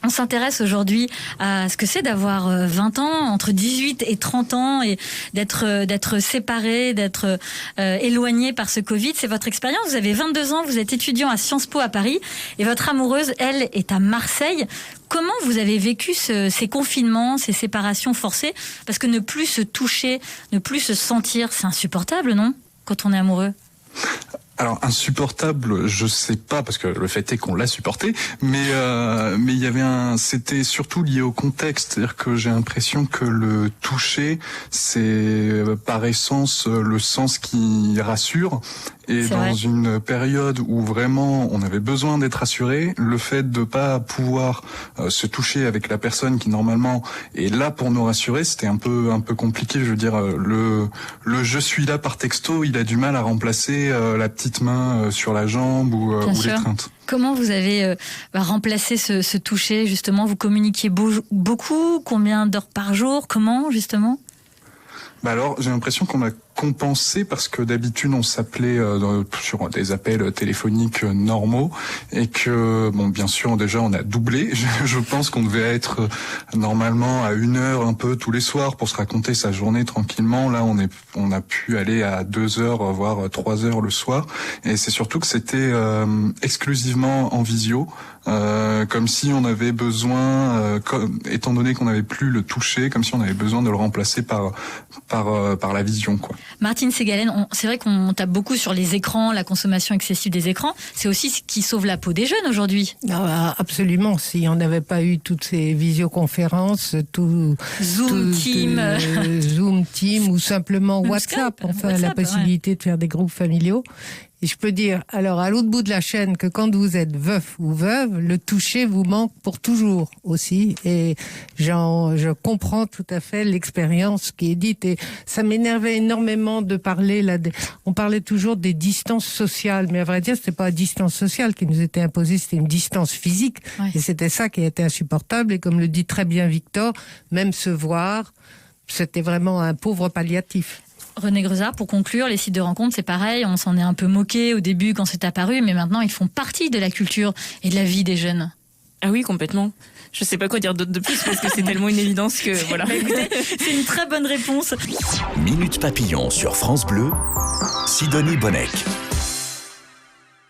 On s'intéresse aujourd'hui à ce que c'est d'avoir 20 ans, entre 18 et 30 ans, et d'être séparé, d'être éloigné par ce Covid. C'est votre expérience. Vous avez 22 ans, vous êtes étudiant à Sciences Po à Paris, et votre amoureuse, elle, est à Marseille. Comment vous avez vécu ces confinements, ces séparations forcées? Parce que ne plus se toucher, ne plus se sentir, c'est insupportable, non? Quand on est amoureux. Alors insupportable, je sais pas, parce que le fait est qu'on l'a supporté, mais il y avait c'était surtout lié au contexte, c'est-à-dire que j'ai l'impression que le toucher, c'est par essence le sens qui rassure. Et c'est dans vrai. une période où vraiment on avait besoin d'être rassuré, le fait de pas pouvoir se toucher avec la personne qui normalement est là pour nous rassurer, c'était un peu compliqué. Je veux dire, le je suis là par texto, il a du mal à remplacer la petite main sur la jambe ou l'étreinte. Comment vous avez remplacé ce toucher, justement? Vous communiquiez beaucoup? Combien d'heures par jour? Comment, justement? Alors, j'ai l'impression qu'on a compensé parce que d'habitude on s'appelait sur des appels téléphoniques normaux et que, bon, bien sûr, déjà on a doublé. Je pense qu'on devait être normalement à 1 heure un peu tous les soirs pour se raconter sa journée tranquillement. Là, on a pu aller à 2 heures, voire 3 heures le soir. Et c'est surtout que c'était exclusivement en visio. Comme si on avait besoin, étant donné qu'on n'avait plus le toucher, comme si on avait besoin de le remplacer par la vision, quoi. Martine Ségalen, c'est vrai qu'on tape beaucoup sur les écrans, la consommation excessive des écrans. C'est aussi ce qui sauve la peau des jeunes aujourd'hui. Ah, absolument. Si on n'avait pas eu toutes ces visioconférences, Zoom Team ou simplement même WhatsApp, Skype, la possibilité de faire des groupes familiaux. Et je peux dire, alors, à l'autre bout de la chaîne, que quand vous êtes veuf ou veuve, le toucher vous manque pour toujours aussi. Et je comprends tout à fait l'expérience qui est dite. Et ça m'énervait énormément de parler, on parlait toujours des distances sociales. Mais à vrai dire, c'était pas la distance sociale qui nous était imposée, c'était une distance physique. Ouais. Et c'était ça qui était insupportable. Et comme le dit très bien Victor, même se voir, c'était vraiment un pauvre palliatif. René Grezard, pour conclure, les sites de rencontres, c'est pareil, on s'en est un peu moqué au début quand c'est apparu, mais maintenant ils font partie de la culture et de la vie des jeunes. Ah oui, complètement. Je sais pas quoi dire d'autre de plus parce que c'est tellement une évidence que voilà. Écoutez, c'est une très bonne réponse. Minute Papillon sur France Bleu, Sidonie Bonnec.